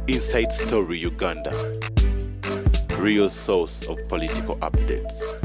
Inside Story Uganda, real source of political updates.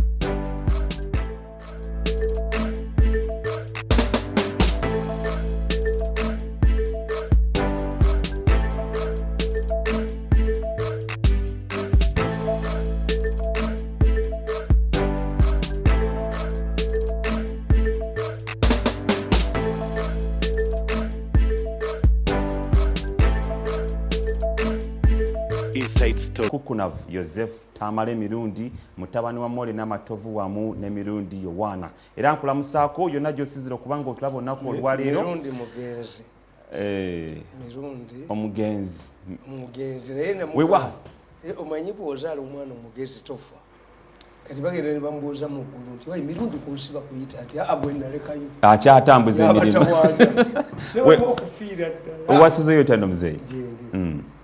Inside Story. Kukunav Joseph Tamale Mirundi mutabani wa Mole n'amatovu wamu ne Mirundi Yowana era nkulamusaako yonna gy'osizira kubanga otulaba olunaku olwaleero Mirundi mugenzi Mirundi omugenzi naye wewa omanyi bw'ozaala omwana omugezi tofa kati bagenda ne bamubuuza mu ggulu nti wayi Mirundi kunsiba kuyita ati agwe nalekayo akyatambuza emirimu okufiira ddala owasizeyo tano muzeeyi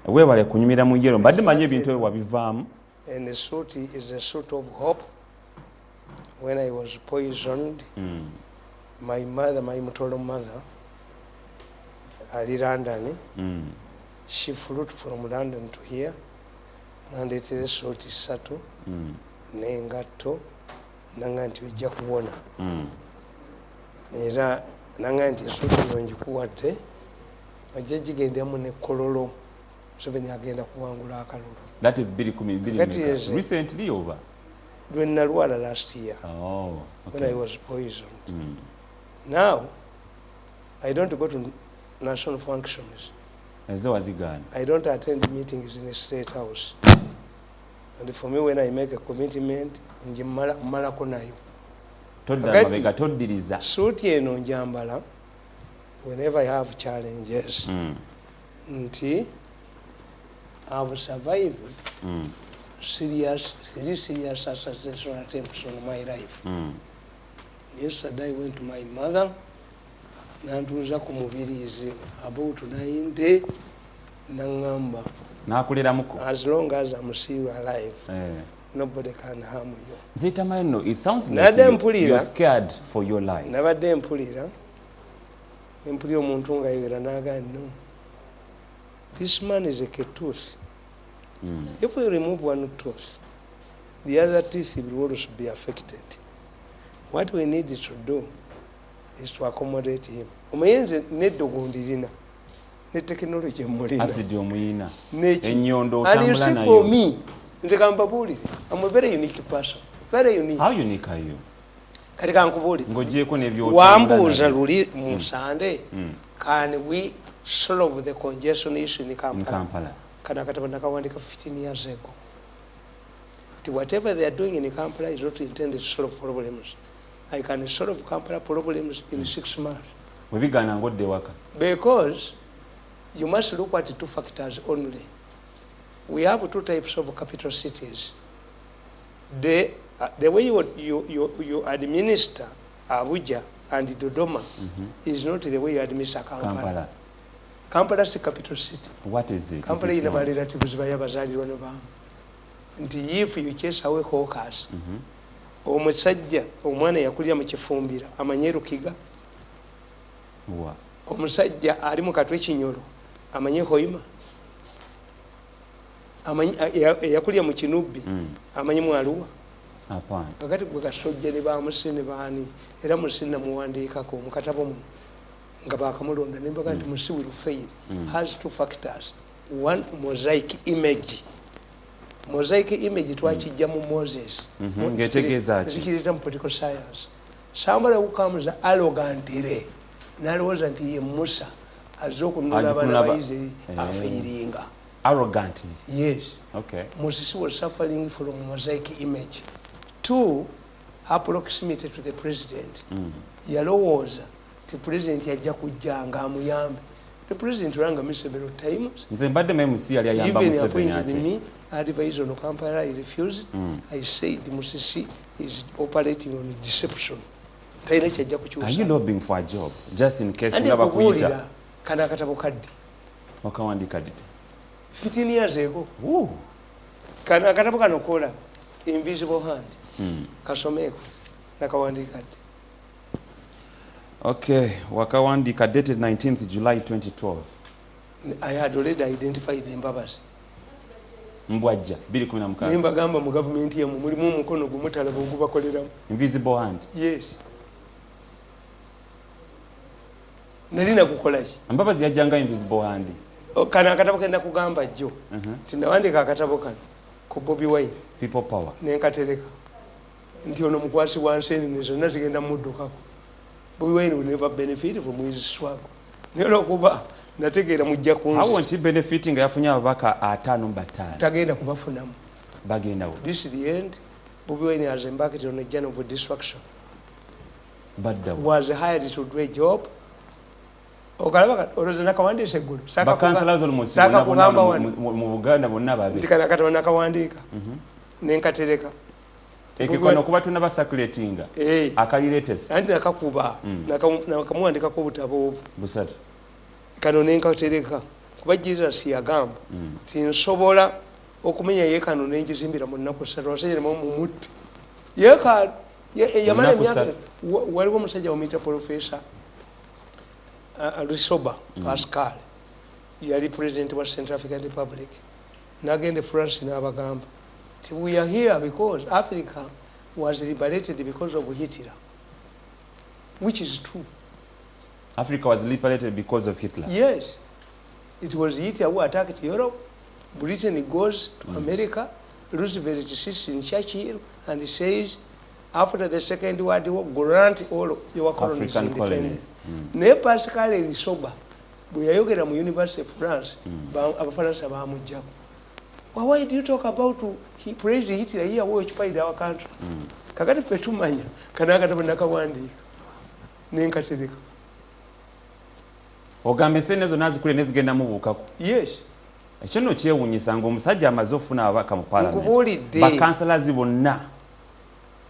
weebale kunyumira mu yero mbadde manyi ebintu ebyo wabivaamu. And the suit is a suit of hope. When I was poisoned, my maternal mother, Ali London, she flew from London to here, and it is suit sato, nengato, nanganti ujja kuwona. Era nanganti suit yonjikuwadde, ajja jigendamu ne kololo. That is recently over? When Narwala last year. Oh, okay. When I was poisoned. Now, I don't go to national functions. As was he gone? I don't attend meetings in the State House. And for me, when I make a commitment, in Malakonayo. Suti eno njambala, whenever I have challenges, I've survived three serious assassination attempts on my life. Yesterday I went to my mother, nantuuza ku mubirizi about 90 nangamba. As long as I'm still alive, nobody can harm you. Zetamano, it sounds like you're scared for your life. Nabadde mpulira omuntu nga yogera n'agamba no. This man is a tooth. If we remove one tooth, the other teeth will also be affected. What we need to do is to accommodate him. Omuyenze neddo gondirina ne technology mulina. Asidi omuyina. Enyondo otambula nayo. For me, nze kambabuulire, I'm a very unique person. Very unique. How unique are you? Kati kankubuulire. Ng'ogyeko n'ebyo wambuuza luli mu Sunday, can we solve the congestion issue in Kampala? Kana kataba nakawandika 15 years ago. Whatever they are doing in Kampala is not intended to solve problems. I can solve Kampala problems in 6 months. Because you must look at 2 factors only. We have 2 types of capital cities. The way you administer Abuja and Dodoma is not the way you administer Kampala. Kampala is the capital city. What is it? Kampala is about relatives by Bazari. If you chase away hawkers, omusajja omwana yakulira mu kifumbira amanye Rukiga. Omusajja ali mu katwe kinyolo amanye Hoima. Amanye yakulira mu Kinubbi amanye Mwaluwa. Apana. Kakati gwe kasojja ne bamusine baani era musina muwandiikako mu katabo muno. Nga bakamulonda ne mbaga nti musi will fail has 2 factors. One, mosaic image. Mosaic image twakijja mu Moses. Ngetegeeza ki? Tukireta mu political science. Somebody who comes arrogantly n'alowooza nti ye Musa azze okununula abaana ba Israel afairinga. Arrogantly? Yes. Okay. Moses was suffering from mosaic image. 2, her proximity to the president. Yalowooza the president yajja kujja nga amuyambe. The president rang me several times. Nze mbadde memusi yali ayamba Museveni ate. Me advised on Kampala, I refused. I said Musisi is operating on deception. Are you lobbying for a job just in case nga bakuyita? Kana katabo kaddi. Wakawandika ddi? 15 years ago. Kana katabo kano kola invisible hand. Kasomeko nakawandika ddi. Okay, wakawandika dated 19th July 2012. I had already identified Mbabazi. Mbwajja 2016. Naye mbagamba mu gavumenti yammwe mulimu omukono gumutalaba ogubakoleramu. Invisible hand. Yes. Nali nakukola ki? Mbabazi yajjanga invisible hand. Kano akatabo kenda kugamba jjo. Tinawandika akatabo kano ku Bobi Wine. People power. Nenkatereka. Nti ono mukwasi wa nseenene zonna zigenda muddukako. Bobi Wine will never benefit from his swag. Naye olwokuba nategeera mujja kunzita. How won't he benefiting yafunye ababaka 5 Tagenda kubafunamu. bagenda wo. This is the end. Bobi Wine has embarked on a journey of destruction. Badda wo. Was hired to do a job. Okalaba oloza nakawandiisa eggulu. Bakansala z'olumusi bonna mu Buganda bonna babe. Nti kana Katonda nakawandiika. Nenkatereka. Ekikono kuba tuna basaculatinga. Akaliretesi. Anti nakakuba. Nakamuwandikako obutabo obwo. Busatu. Kano nenkatereka. Kuba Jesus yagamba. Nti nsobola okumenya yeekano nengizimbira mu nnaku 3 wasenyeremu mu mutti. Yeekano yamala emyaka waliwo omusajja bamuyita Professor Lusoba Pascal yali president wa Central African Republic nagende France n'abagamba nti we are here because Africa was liberated because of Hitler, which is true. Africa was liberated because of Hitler. Yes, it was Hitler who attacked Europe. Britain goes to America. Roosevelt sits in Churchill and says, after the Second World War, grant all your colonies independence. Ne Pascal Lisoba, bwe yayogera mu University of France, Abafaransa bamujjako. Well, why do you talk about he praised Hitler here who occupied our country? Kakati ffe tumanya kana akatabo nakawandiika nenkatereka. Ogambe enseenene zonna zikule nezigenda mu buukako. Yes. Ekyo nno kyewuunyisa ng'omusajja amaze okufuna ababaka mu Nkubuulidde. bakansalazi bonna.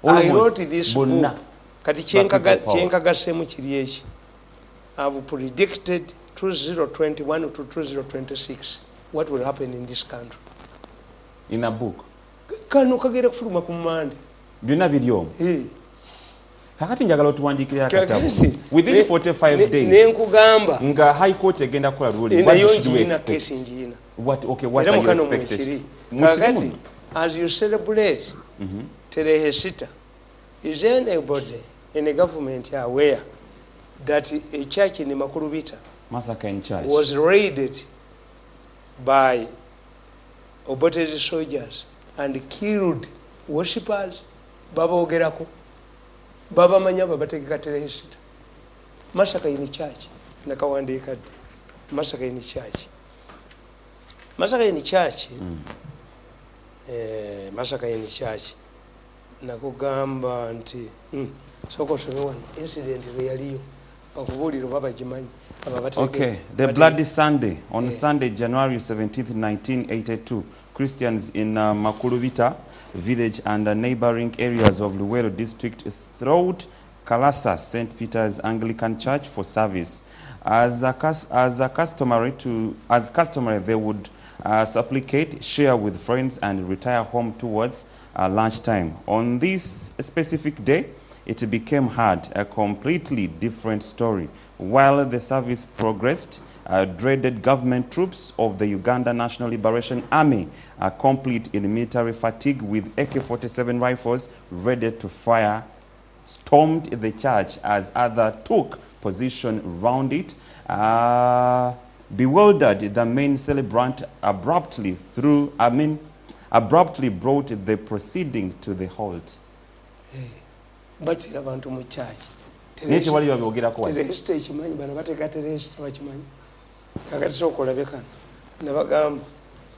I wrote this bonna. book. Kati kyenkagassemu kiri eki. I've predicted 2021 to 2026 what will happen in this country. In a book. Kano kagenda kufuluma ku mmande. Byonna biri omwo. Kakati njagala otuwandiikira akatabo. Within 45 days. Nenkugamba. Nga High Court egenda kukola ruling. What should you expect? What are you expecting? Kakati, as you celebrate Terehesita, is anybody in the government aware that a church in Makurubita massacre in church was raided by Obote's soldiers and killed worshippers? Baba ogerako. Baba manyaba bategeka Terehesita. Massacre in church. Nakawandika. Massacre in church. Massacre in church. Massacre in church. Nakugamba nti soko someone incident yaliyo bakubulira baba jimanyi. Okay, the Bloody Sunday on Sunday, January 17th, 1982, Christians in Makurubita village and neighboring areas of Luwero district throwed Kalasa St. Peter's Anglican Church for service. As customary, they would supplicate, share with friends, and retire home towards lunchtime. On this specific day, it became hard, a completely different story. While the service progressed, dreaded government troops of the Uganda National Liberation Army, complete in military fatigue with AK-47 rifles ready to fire, stormed the church as others took position round it. Bewildered, the main celebrant abruptly brought the proceeding to the halt. But abantu mu church. Nekyo wali babyogerako wali. Terehesita ekimanyi bano bateeka terehesita bakimanyi. Kakati sooka olabe kano. Nabagamba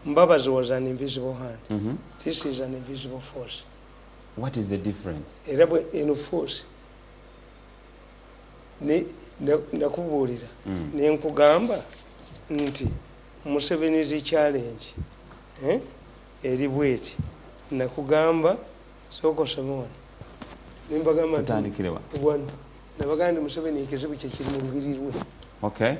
Mbabazi was an invisible hand. This is an invisible force. What is the difference? Era bwe eno force nakubuulira nenkugamba nti Museveni's challenge eri bweti nakugamba sooka osome wano nembagamba wano nabagamba nti Museveni ekizibu kye kiri mu lubiri lwe. Okay.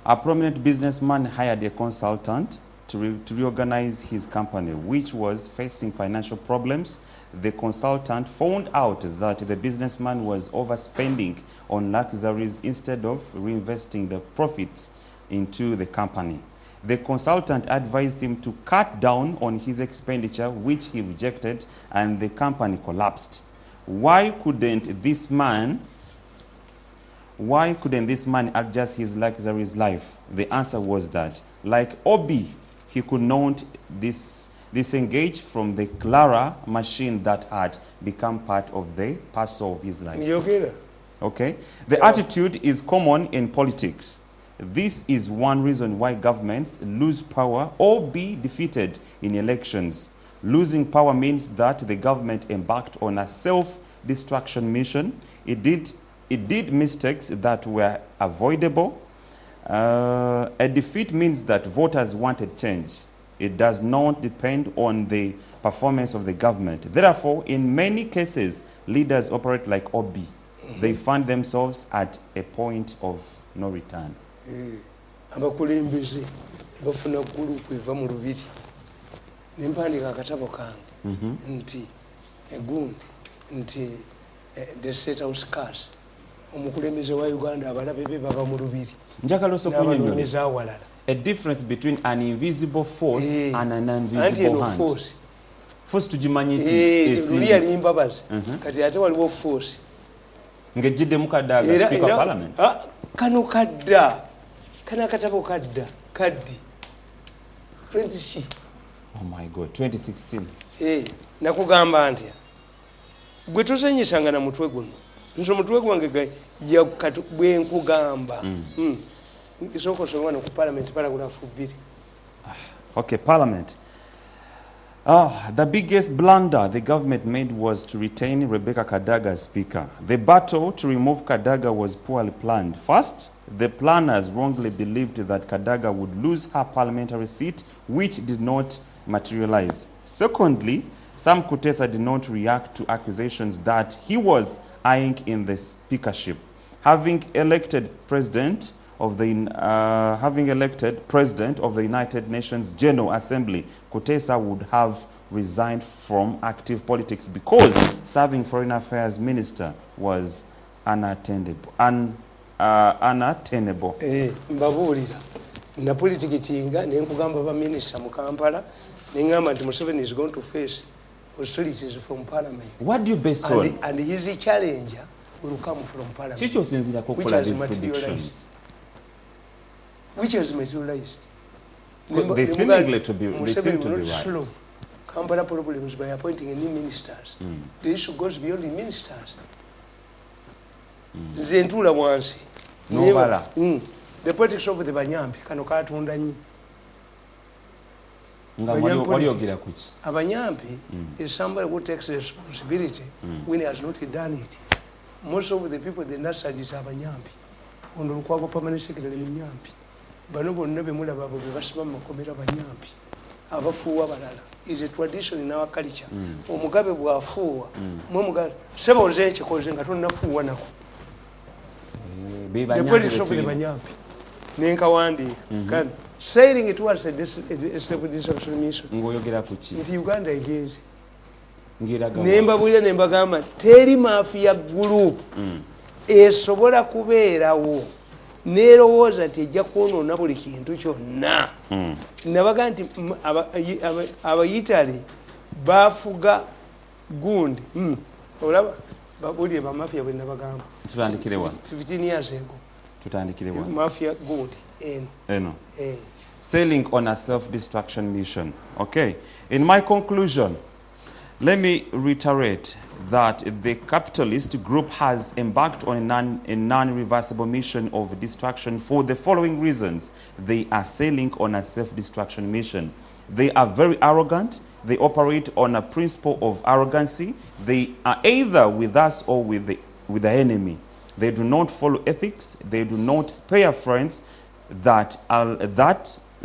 A prominent businessman hired a consultant to reorganize his company, which was facing financial problems. The consultant found out that the businessman was overspending on luxuries instead of reinvesting the profits into the company. The consultant advised him to cut down on his expenditure, which he rejected, and the company collapsed. Why couldn't this man adjust his luxurious life? The answer was that, like Obi, he could not disengage from the Clara machine that had become part of the parcel of his life. Okay? The attitude is common in politics. This is one reason why governments lose power or be defeated in elections. Losing power means that the government embarked on a self-destruction mission. It did mistakes that were avoidable. A defeat means that voters wanted change. It does not depend on the performance of the government. Therefore, in many cases, leaders operate like Obi. They find themselves at a point of no return. Abakulembeze bafuna gulu kweva mu lubiri nempandika akatabo kange nti egundi nti the state house cars omukulembeze wa Uganda abalabe be baba mu lubiri njagala okunyonyoza awalala a difference between an invisible force and an invisible hand. Force tugimanyiti luli limbabazi kati ate waliwo force ngejjidde mukaddaga speaker of parliament kano kadda kana katabo kadda kaddi apprenticeship. Oh my God, 2016. Nakugamba ntya gwe tosenyisanga na mutwe guno nso mutwe gwange yakatu bwe nkugamba isoko songwana ku parliament paragraph 2. Okay, parliament. The biggest blunder the government made was to retain Rebecca Kadaga as speaker. The battle to remove Kadaga was poorly planned. First, the planners wrongly believed that Kadaga would lose her parliamentary seat, which did not materialize. Secondly, Sam Kutesa did not react to accusations that he was eyeing in the speakership. Having elected president of the United Nations General Assembly, Kutesa would have resigned from active politics because serving foreign affairs minister was unattainable. Mbabuulira na politikitinga nenkugamba ba minister mu Kampala nengamba nti Museveni is going to face hostilities from parliament. What do you base on? And his challenger will come from parliament. Chicho sinzira kokola these predictions. Which has materialized. They seemingly to be right. Slow. Kampala problems by appointing new ministers. The issue goes beyond the ministers. Zentula wansi. The politics of the Banyampi kano katunda nyi. Abanyampi is somebody who takes responsibility when he has not done it. Most of the people the nursery is Abanyampi. Ono kwa permanent secretary Munyampi. Bano bonna bemulaba abo basiba makomera Banyampi. Abafuwa balala is a tradition in our culture. Omugabe bwafuwa mwe mugabe sebo nze ekikoze nga tonnafuwa nako. The politics of the Banyampi. Nenkawandika kan sailing towards a self-destruction mission. Ngoyogera kuki? Nti Uganda egezi. Ngiraga. Nembabulira nembagamba teri mafia group esobola kubeerawo nerowooza nti ejja kwonoona buli kintu kyonna. Nabaga nti Abayitale bafuga gundi olaba babulire bamafia bwe nabagamba tutandikire wa 15 years ago. Tutandikire wa mafia gundi eno sailing on a self-destruction mission. Okay, in my conclusion, let me reiterate that the capitalist group has embarked on a non-reversible mission of destruction for the following reasons. They are sailing on a self-destruction mission. They are very arrogant. They operate on a principle of arrogancy. They are either with us or with the enemy. They do not follow ethics. They do not spare friends.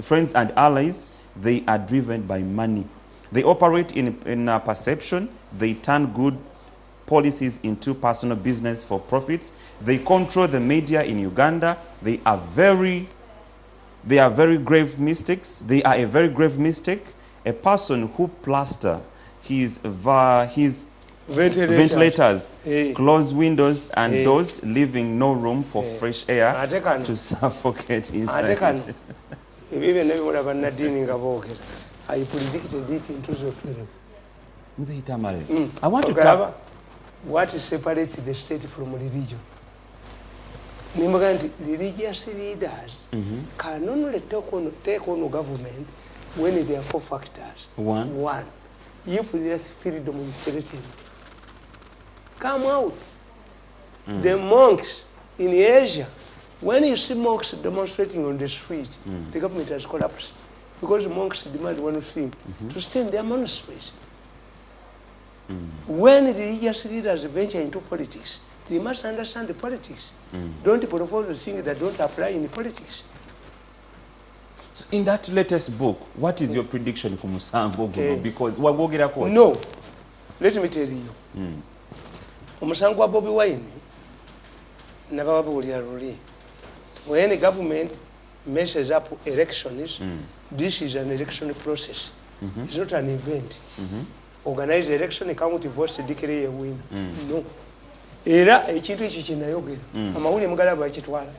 Friends and allies, they are driven by money. They operate in a perception. They turn good policies into personal business for profits. They control the media in Uganda. They are very grave mistakes. They are a very grave mistake. A person who plaster his ventilators, Eh. close windows and Eh. doors, leaving no room for fresh air Ate kano. to suffocate Ate inside. kano ebyo nebimula bannaddiini nga boogera I predicted it in 2012. Mzee Tamale, I want to Ogalaba, tap. what separates the state from religion? Nimbaga nti religious leaders can only take on government when there are 4 factors. One. If their freedom is threatened, come out. The monks in Asia, when you see monks demonstrating on the street, the government has collapsed because monks demand one thing, to stay in their monasteries. When religious leaders venture into politics, they must understand the politics. Don't propose things that don't apply in politics. So in that latest book, what is your prediction ku musango guno? Because wagogera ko. No, let me tell you. Omusango wa Bobi Wine nababuulira luli. When the government messes up elections, this is an election process. It's not an event. Organize election, count votes, declare a winner. No. Era ekintu ekyo kinayogera. Amawulire mugalaba ekitwala.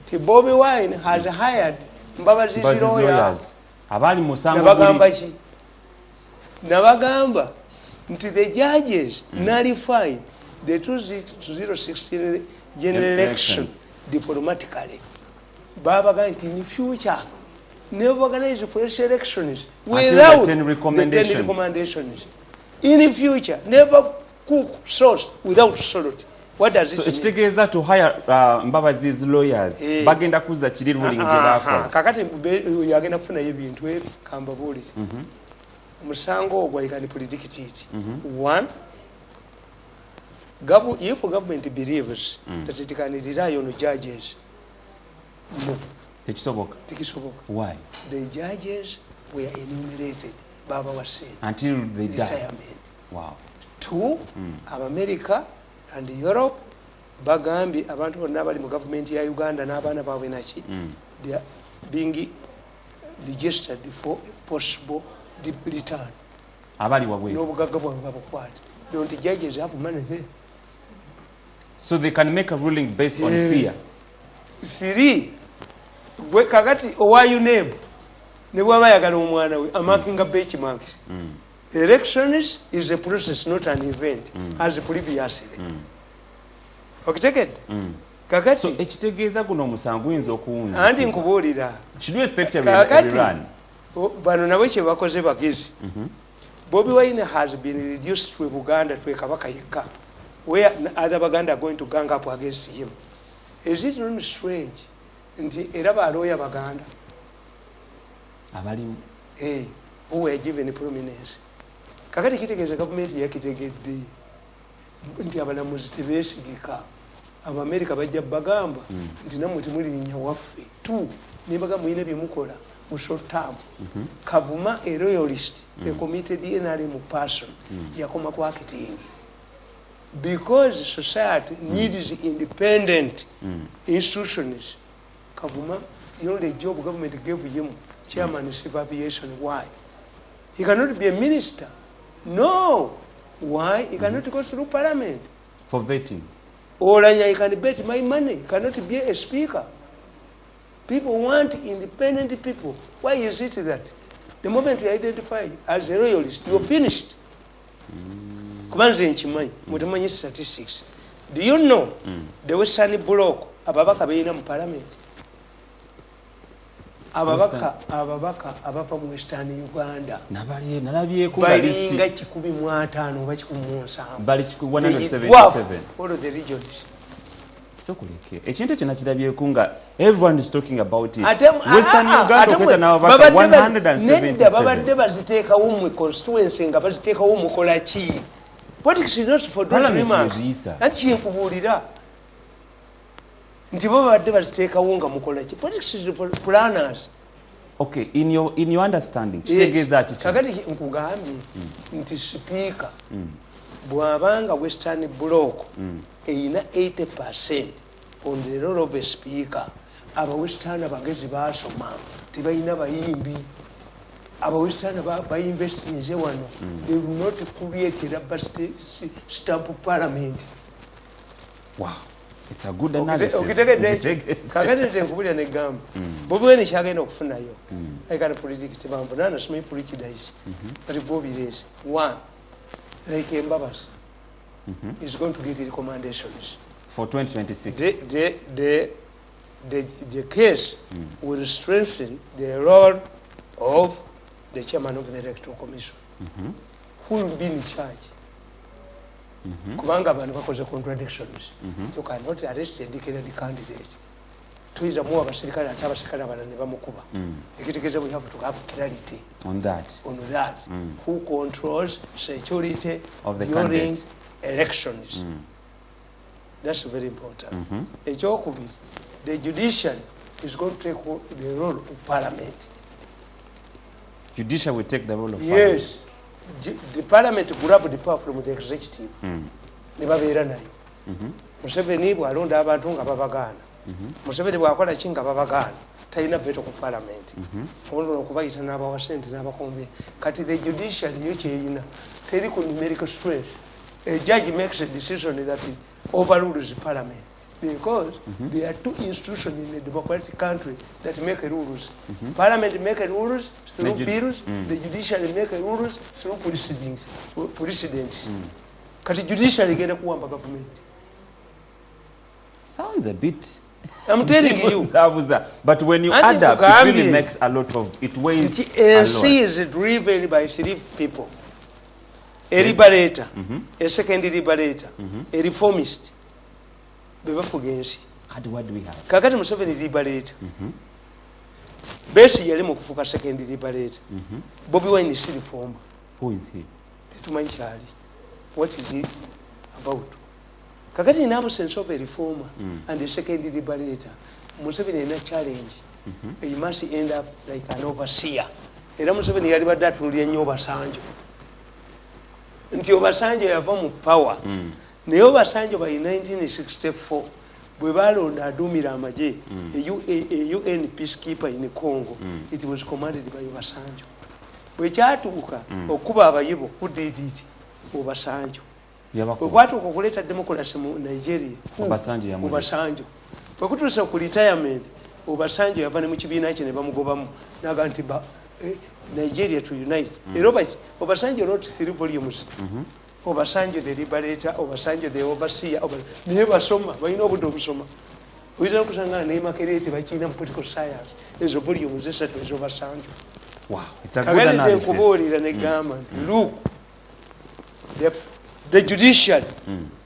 Ti Bobi Wine has hired Mbabazi lawyers. Abali musango Nabagamba ki? Nabagamba nti the judges nullified the 2016 general elections diplomatically. Babaga nti in future never organize fresh elections without the 10 recommendations. In future, never cook sauce without salt. What does it mean? So ekitegeeza to hire Mbabazi's lawyers bagenda kuza kiri ruling gye bakola. Kakati yagenda kufuna ebintu ebyo kambabuulire. Omusango ogwo I can predict it. One, if government believes that it can rely on judges, no. Tekisoboka. Why? The judges were enumerated. Baba was saying. Until they die. Retirement. Wow. Two, America and Europe, bagambi abantu bonna abali mu government ya Uganda n'abaana baabwe naki, they are being registered for possible return. Abali wabwe. N'obugagga bwabwe babukwate. Don't judges have money there. So they can make a ruling based on fear. Three, gwe kakati owayu name ne bwaba yagala omwana we amakinga benchmarks. Elections is a process, not an event, as previously. Okitegedde? Kakati So ekitegeeza guno omusango oyinza okuwunza. Anti nkubuulira. Should we expect a rerun? Bano nabo kye bakoze bagezi. Bobi Wine has been reduced to Buganda to a kabaka yekka, where other Baganda are going to gang up against him. Is it not strange? Nti era balooya Baganda Abalimu. who were given prominence. Kakati kitegeeza gavumenti yakitegedde nti abalamuzi tebeesigika. Abamerika bajja bagamba nti nammwe temulinnya waffe. Two, nebaga mulina bye mukola mu short term. Kavuma a royalist, a committed NRM person, yakoma ku acting. Because society needs independent institutions. Kavuma, the only job government gave him, chairman of civil aviation. Why? He cannot be a minister. No. Why? He cannot go through parliament. For vetting. Olanya, he can bet my money. He cannot be a speaker. People want independent people. Why is it that the moment you identify as a royalist, you're finished? Kubanze nchimanyi, mutamanyi statistics. Do you know the Western Bloc ababaka beina mu parliament? Ababaka abapa mu Western Uganda. Nalabye ku list. Balinga 15 oba 17. Bali 177. All of the regions. So kuleke. Ekintu ekyo nakirabyeko nga everyone is talking about it. Western Uganda kweta n'ababaka 177. Nedda babadde baziteekawo mu constituency nga baziteekawo mukola ki? Politics is not for dreamers. Anti kyenkubuulira nti babadde baziteekawo nga mukola ki? Politics is for planners. Okay, in your understanding, kitegeeza ki? Kakati nkugambye nti speaker bw'abanga Western Bloc eyina 80% on the role of a speaker, aba Western abagezi basoma tebalina bayimbi. abawestern bainvestinze wano, they will not create a rubber stamp parliament. Wow, it's a good analysis. Kakati nkubulira ne gamba Bobi Wine kyagenda okufunayo I can predict bamvunana simi prejudice but Bobi is one like Mbabas is going to get recommendations for 2026. The case will strengthen the role of the chairman of the Electoral Commission, who will be in charge. Kubanga abantu bakoze contradictions. You cannot arrest a declared candidate. Tuiza mu abasirikale ate abasirikale abalala ne bamukuba. Ekitegeeza we have to have clarity on that. Who controls security of the during candidate. Elections. That's very important. Ekyokubiri, the judiciary is going to take the role of parliament. Judiciary will take the role of parliament. Yes. The parliament grab the power from the executive. Ne babeera nayo. Museveni bw'alonda abantu nga babagaana. Museveni bw'akola ki nga babagaana. Talina veto ku parliament. Ono okubayita n'abawa ssente n'abakombe. Kati the judiciary yo kyeyina. Teri ku numerical strength. A judge makes a decision that overrules the parliament. Because there are two institutions in a democratic country that make rules. Parliament make rules through bills, the judiciary make rules through precedents. Kati judiciary genda kuwamba government. Sounds a bit. I'm telling you. But when you add up, it really makes a lot of, it weighs a lot. NC is driven by three people. A liberator, a second liberator, a reformist. What do we have? Kakati Museveni liberator. Besi yali mu kufuka second liberator. Bobi Wine is reformer. Who is he? Tetumanyi kyali. What is he about? Kakati in absence of a reformer and a second liberator, Museveni in a challenge. He must end up like an overseer. Era Museveni yali badde atunulira nnyo Obasanjo. Nti Obasanjo yava mu power. Naye Obasanjo by 1964 bwe balonda aduumira amagye a UN peacekeeper in Congo, it was commanded by Obasanjo. Bwe kyatuuka okuba abayibo who did it? Obasanjo. Bwe kwatuuka okuleeta democracy mu Nigeria, Obasanjo. Bwe kutuusa ku retirement, Obasanjo yava ne mu kibiina kye ne bamugobamu n'aga nti Nigeria to unite. Era Obasanjo wrote 3 volumes. Obasanjo the liberator, Obasanjo the overseer, naye basoma, balina obudde obusoma. Oyinza okusanga ne Makerere bakina mu political science. Ezo volumes esatu ezo Obasanjo. Wow, it's a good analysis. Kubuulira ne gamba nti look, the judiciary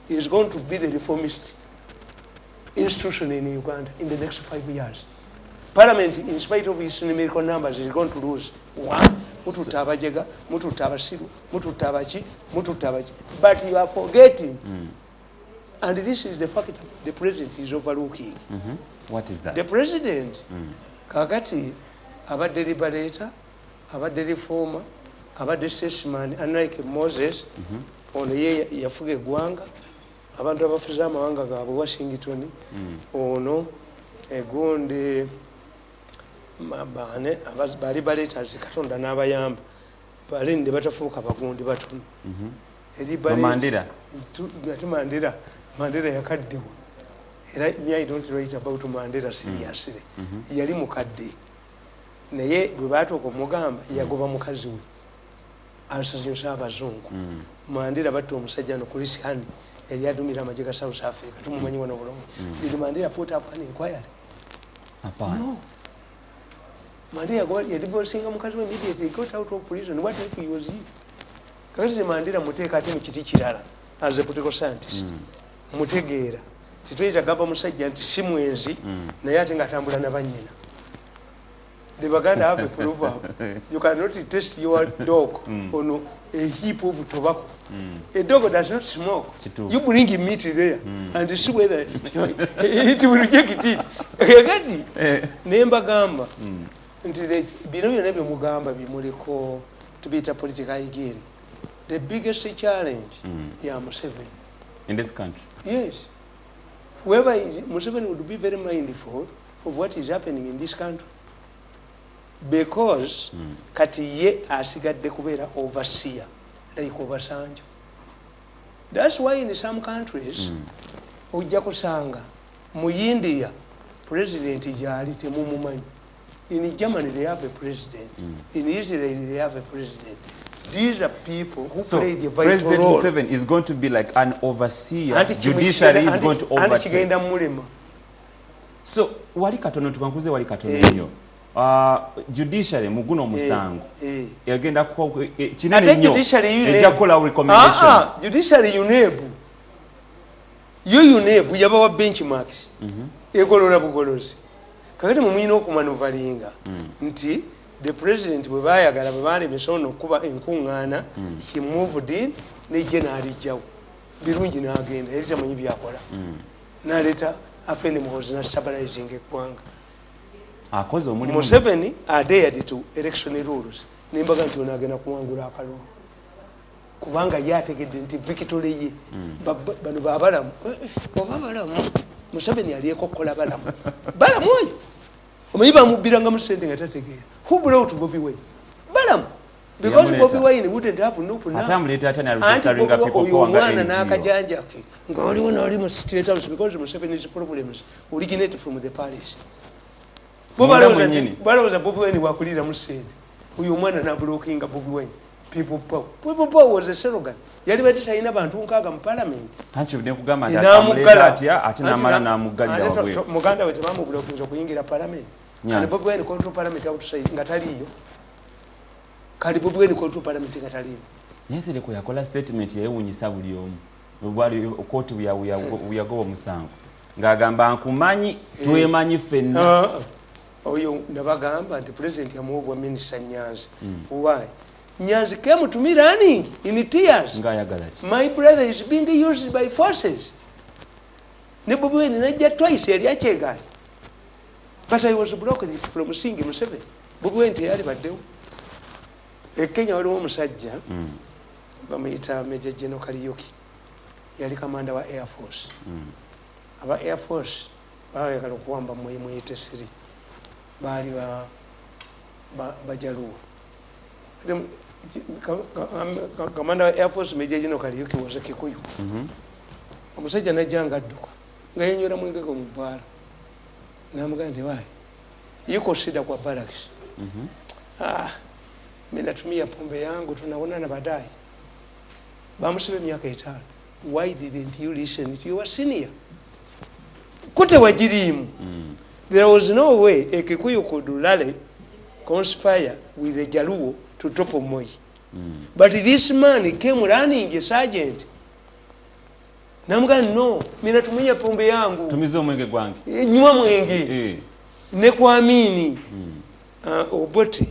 is going to be the reformist institution in Uganda in the next 5 years. Parliament, in spite of its numerical numbers, is going to lose one. Mututta abajega, mututta abasiru, mututta abaki, mututta abaki. But you are forgetting, and this is the fact the president is overlooking. What is that? The president, kakati, abadde liberator, abadde reformer, abadde statesman, unlike Moses, ono ye yafuga eggwanga, abantu abafuze amawanga gaabwe Washington, ono egundi mabane bali baleeters Katonda n'abayamba balinde batafuuka bagundi batono Mandela yakaddewa era I don't write about Mandela seriously yali mukadde naye bwe baatuuka omugamba yagoba mukazi we asaznyusa abazungu Mandela batta omusajja no Chris Hani yali adumira amagye ga South Africa tumumanyi wano bulungi. Did Mandela put up an inquiry? No. Mandela he divorcing mukazi immediately, he got out of prison. What if he was he? Kakati Mandela muteeka ate mu kiti kirala as a political scientist. Mutegeera titweta gamba musajja nti si mwenzi naye ate ng'atambula n'abannyina. The Baganda have a proverb. You cannot test your dog on a heap of tobacco. A dog does not smoke. You bring him meat there and see whether it will reject it. Kakati nemba gamba nti bino byonna bye mugamba bimuliko tubiyita political again. The biggest challenge Museveni in this country. Yes. Whoever is, Museveni would be very mindful of what is happening in this country. because kati ye asigadde kubeera overseer like Obasanjo. That's why in some countries ojja kusanga mu India president gyali temumumanyi. In Germany they have a president. In Israel they have a president. These are people who play the vital President role. Museveni is going to be like an overseer. Judiciary is going to overtake. So wali katono tukankuze wali katono nnyo. Judiciary muguno musango. Yagenda ku kinene nnyo. Ejja kola recommendations. Judiciary UNEB. UNEB yabawa benchmarks. Egolola bugolozi. Kakati mumuyina okumanuvalinga nti the president bwe baayagala bwe baalemesa ono okuba enkuŋŋaana he moved in nejje n'alijjawo birungi n'agenda yali tamanyi byakola n'aleeta afeni muhozi n'astabilizing eggwanga. Akoze omulimu. Museveni adhered to election rules nembaga nti ono agenda kuwangula akalulu kubanga ye ategedde nti victory ye bano babalamu oba balamu Museveni aliyeko kukola balamu balamu oyo omanyi bamubbiranga mu ssente nga tategeera who brought Bobi Wine balamu because Bobi Wine wouldn't have no puna atamuleta atani registering people ko wanga n'akajanja ke nga waliwo n'oli mu State House because Museveni's problems originate from the palace. Balowooza Bobi Wine wakulira mu ssente oyo omwana n'abulookinga Bobi Wine. People power was a slogan. Yali batisa ina bantu nkaga mu parliament. Pancho ne kugamba nti atamuleta atya ate namala namugalira wabwe. Muganda we tebamubula okuyinza kuyingira parliament. Kali Bobi Wine control parliament outside nga taliyo. Kali Bobi Wine control parliament nga taliyo. Yesere ko yakola statement yewunyisa buli omu. Obwali okoti buyagoba musango. Ngagamba nkumanyi twemanyi fenna. Oyo nabagamba nti president yamuwa minister Nyanzi. Why? Nyanzi came to me running in tears. My brother is being used by forces. Bobi Wine najja twice yali akyegaayi. But I was blocked from seeing Museveni. Bobi Wine teyali baddewo. Kenya waliwo omusajja bamuyita Major General Kariuki. Yali kamanda wa Air Force. Aba Air Force baayagala okuwamba mu 83. Baali bajaluwo. Commander of Air Force Major General Kariuki was a Kikuyu. Omusajja najja ngadduka nga yenywera mwengeko mu bbaala n'amugamba nti why you consider kwa barracks mimi natumia pombe yangu tunaonana baadaye. Bamusibe miaka 5. Why didn't you listen to your senior? Kute wajirimu. There was no way a Kikuyu could rally conspire with a Jaluo to topple Moi. But this man came running a sergeant. Namuga no, mina tumia pombe yangu. Tumizo mwenge gwangi. Nyuma mwenge. Ne kuamini. Oboti.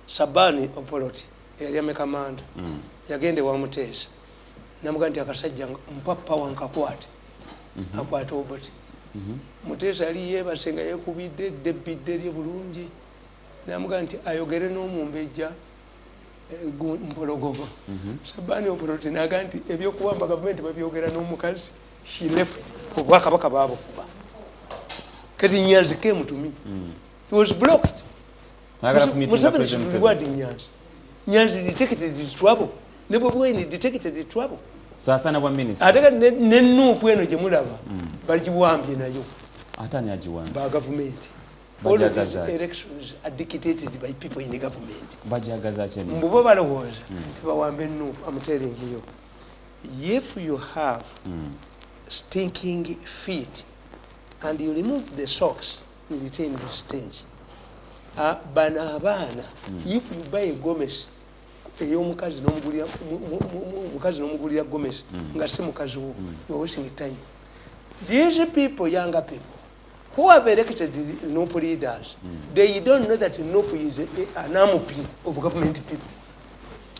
Sabani Opoloti. Yali amekamanda. Yagende wa Mutesa. Namuga nti akasajja mpapa wankakwate. Akwate Oboti. Mutesa ali yebasenga yekubidde debidde lye bulungi. Namuga nti ayogere n'omumbejja mpologogo. Sabani Opoloti naga nti ebyokuwamba gavumenti babyogera n'omukazi. She left obwakabaka baabo kuba. Kati Nyanzi came to me. He was blocked. Nyanzi detected the trouble. Bobi Wine detected the trouble. Sasa na minister. Ataka nenupu eno gye mulaba bagiwambye nayo. Atani agiwambye. Ba government. All of these elections are dictated by people in the government. Bajagaza cheni. Mbubo balowooza tebawambe nupu. I'm telling you. If you have stinking feet and you remove the socks, you retain the stench. Banabana, if you buy a Gomez, mukazi n'omugulira Gomez nga si mukazi wo, you are wasting time. These people, younger people, who have elected NUP leaders, they don't know that NUP is an armpit of government people.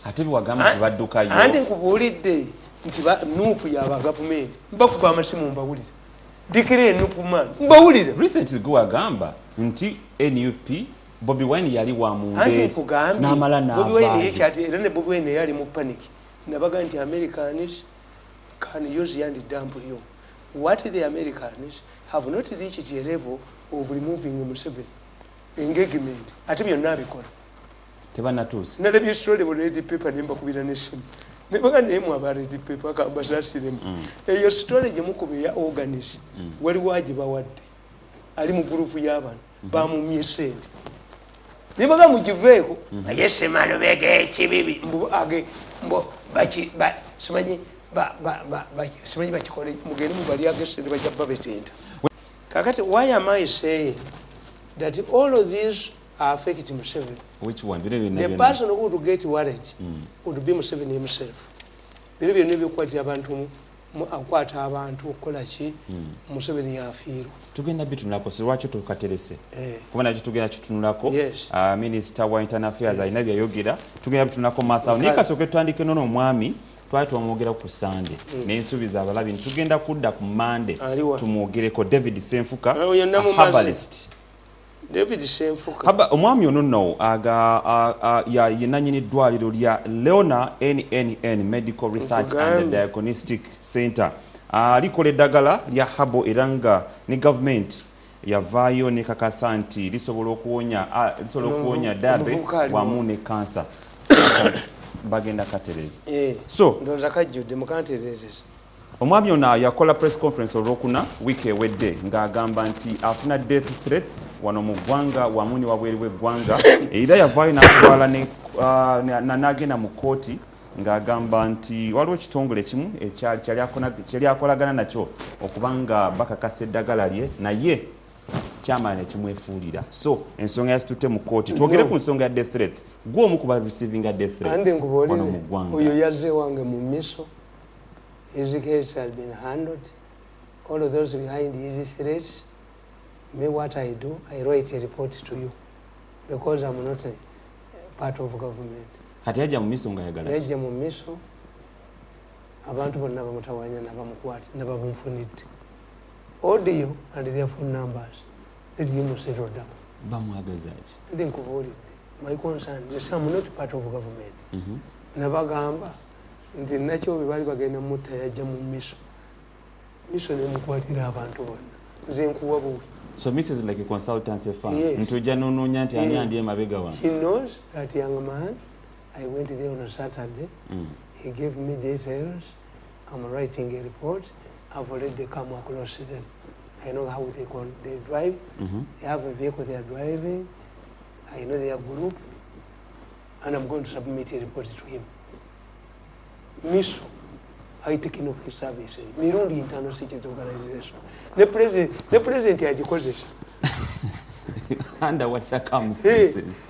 Ate biwagamba nti baddukayo. Ante nkubuulidde nti NUP yaba government. Mbakuba amasimu mbawulire. Dikire NUP man. Mbawulire. Recently guwagamba nti NUP Bobi Wine yali wa mungeri n'amala n'avaayo. Bobi Wine yekyati era ne Bobi Wine yali mu panic. Nabaga nti Americans can use and dump you. What the Americans have not reached a level of removing Museveni. engagement ate byonna abikola tebanatuuse nalabye story bu red paper nembakubira n'essimu nebaga neemu aba red paper akambasasiremu eyo story gye mukube ya organize waliwo agibawadde ali mu gurupu y'abantu bamumye sente nebaga mugiveeko naye semalubega ekibibi simanyi bakikole mugende mubali agesente bajja babetenda kakati why am I saying that all of these are affecting Museveni? Which one? The person who would get worried would be Museveni himself. Bino byonna ebikwatira abantu akwata abantu okukola ki Museveni yafiirwa. Tugenda bitunulako lwaki tukaterese kuba nakyo tugenda kitunulako minisita wa internal affairs alina byayogera tugenda bitunulako maasawo naye kasooke tutandike nono omwami twali twamwogera ku sande nensuubiza abalabi tugenda kudda ku mande tumwogereko David Senfuka herbalist. David Senfuka omwami ono nno yenanyini ddwaliro lya Leona NNN Medical Research and Diagnostic Center likola eddagala lya habo era nga ne gavumenti yavaayo nekakasa nti lisobola okuwonya diabetes wamu ne kansa bagenda katereza so ndoza kajjudde mukanterezeza omwami ono yakola press conference olwokuna wiiki ewedde ng'agamba nti afuna death threats wano mu ggwanga wamu ne wabweru w'eggwanga era yavaayo n'atwala n'agenda mu kooti ng'agamba nti waliwo ekitongole kimu kyali akolagana nakyo okubanga bakakasa eddagala lye naye kyamala ne kimwefuulira so ensonga yazitutte mu kooti twogere ku nsonga ya death threats gwe omu kuba receiving death threats wano mu ggwanga oyo yazze wange mu miso. His case has been handled. All of those behind his threats, me what I do, I write a report to you because I'm not a part of government. Kati yajja mu miso ng'ayagala yajja mu miso abantu bonna bamutawanya nabamukwati nabamumfunidde audio and their phone numbers let him settle down. Bamwagaza ki? Ndi nkubuulidde my concern is I'm not part of government. Nabagamba nti nakyo bwe bali bagenda mutta yajja mu miso nemukwatira abantu bonna nze nkuwa buwi. So miso is like a consultancy firm. Ntujja n'onoonya nti ani andi emabega wange. He knows that young man. I went there on a Saturday. He gave me details. I'm writing a report. I've already come across them. I know how they drive. They have a vehicle they are driving. I know their group. And I'm going to submit a report to him. Miso, I take in of his services. Mirundi Internal Security Organization. The president yagikoze. Under what circumstances?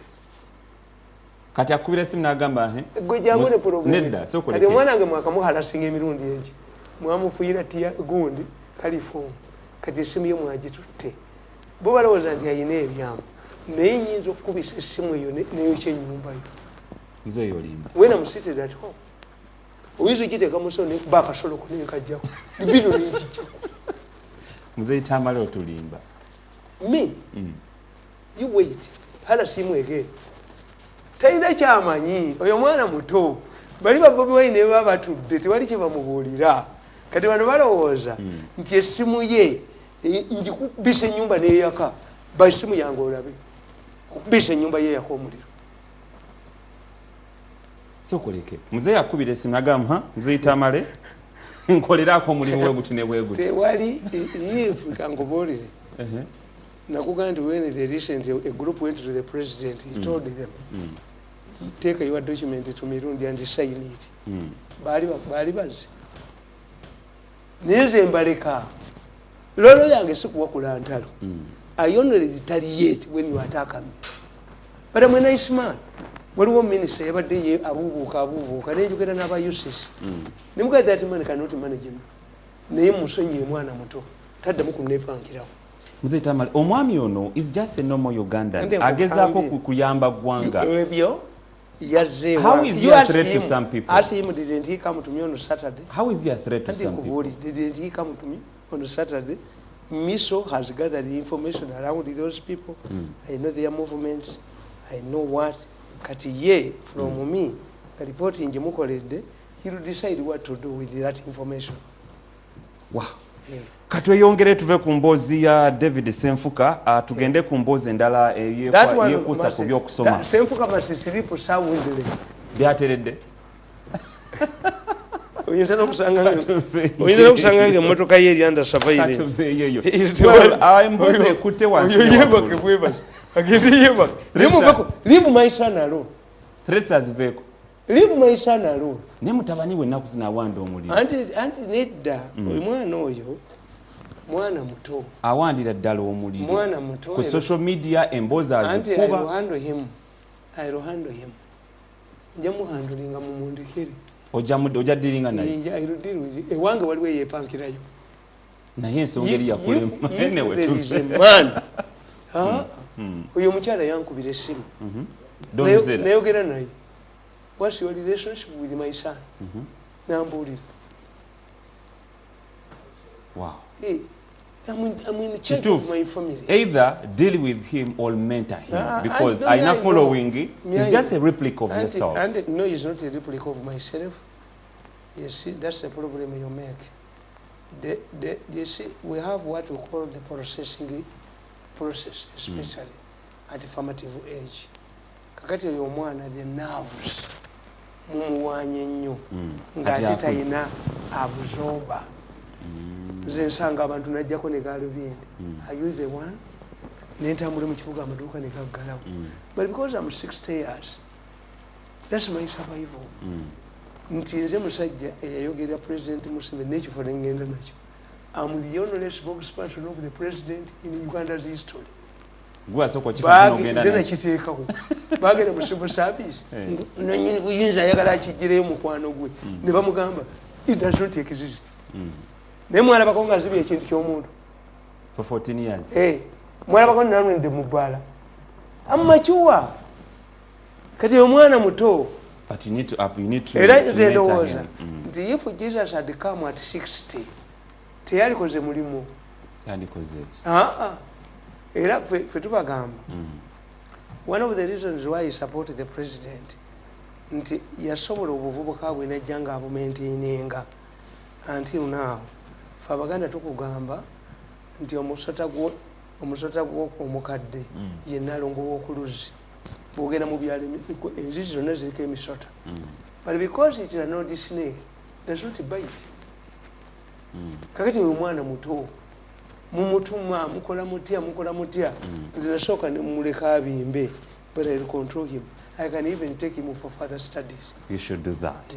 Kati akubira esimu n'agamba gwe jangu ne problem nedda so koleke kati mwana wange mwakamuhalasinga emirundi egi mwamufuira tia gundi kalifomu kati esimu ye mwagitutte bo balowooza nti ayina ebyama naye nyinza okukubisa esimu eyo neyokya ennyumba yo muzeeyi olimba wena musited at home oyinza okiteeka muso nekuba akasoloko nenkajjako bino nenkijjako muzeeyi Tamale otulimba me you wait hala simu egee talina kyamanyi oyo mwana muto bali babobi wayine baba batudde tewali kye bamubuulira kati bano balowooza nti essimu ye njikubisa ennyumba neyaka basimu yange olabe kubisa ennyumba ye yaka omuliro so koleke muzeeyi akubira esimu agamba muzeeyi Tamale nkoleraako omulimu weguti ne bweguti tewali yifu kankubuulire nakugamba nti when they recently a group went to the president he told them take your document to Mirundi and sign it. Bali bazi. Nize mbaleka. Lolo yange sikuwa kula ntalo. I only retaliate when you attack me. But I'm a nice man. Waliwo minister yabadde ye abubuuka nejjukira n'aba uses. Nimuga that man cannot manage him. Naye musonyi mwana muto. Taddamu kunnepankirawo. Muzeeyi Tamale omwami ono is just a normal Ugandan. Agezaako kuyamba ggwanga. How is he a threat to some people? Ask him, didn't he come to me on Saturday? How is he a threat to some people? Didn't he come to me on Saturday? Miso has gathered information around those people. I know their movements. I know what. Katiye from me, reporting Jemukolede, he will decide what to do with that information. Wow. Katweyongere tuve ku mboozi ya David Senfuka tugende ku mboozi endala eyekuusa ku by'okusoma. Senfuka must sleep soundly. Byateredde. Oyinza n'okusanga ng'emmotoka ye eri under surveillance. Katuveeyo. Emboozi ekutte wansi. Yebake bwebase. Agende yebake. Leave my son alone. Threats aziveeko. Leave my son alone. Ne mutabani we ennaku zino awanda omuliro. Anti nedda omwana oyo mwana muto. Awandira ddala omuliro. Mwana muto. Ku social media emboozi azikuba. I will handle him. Njamu handlinga mu mundekere. Ojja ddiringa naye. Ewange waliwo eyeepankirayo. Naye ensonga eri yakulema. There is a man. Oyo omukyala yankubira essimu. Nayogera naye. What's your relationship with my son? Nambuulira. Wow. Hey, I'm in the charge of my family. Either deal with him or mentor him, because I know following is just a replica of yourself. No, it's not a replica of myself. You see, that's the problem you make. You see, we have what we call the processing process, especially at formative age. Kakati oyo omwana the nerves mumuwanye nnyo ng'ate talina absorber. Nze nsanga abantu najjako ne gaalubindi. Are you the one? Nentambula mu kibuga amaduuka ne gaggalawo. But because I'm 60 years, that's my survival. Nti nze musajja eyayogerera President Museveni n'ekifo ne ngenda nakyo. I'm the only spokesperson of the president in Uganda's history. Kiteekawo bagenda mu civil service nanyini buyinza ayagala akigireyo mukwano gwe ne bamugamba it does not exist. Naye mwalabako nga azibye ekintu ky'omuntu for 14 years. Mwalabako nanwende mu bbaala amakiwa kati omwana muto. But you need to era nze ndowooza nti if Jesus had come at 60 teyalikoze mulimu. Yandikoze Era fe tubagamba one of the reasons why he supported the president nti yasobola obuvubuka bwe najja nga abumaintaininga until now. Fe Abaganda tukugamba nti omusota gwo omukadde ye Nnalongo w'okuluzi bwogenda mu byalo enzizi zonna ziriko emisota. But because it is not snake does not bite. Kakati oyo omwana muto mumutuma mukola mutya nze nasooka nemuleka abimbe, but I'll control him. I can even take him for further studies. You should do that.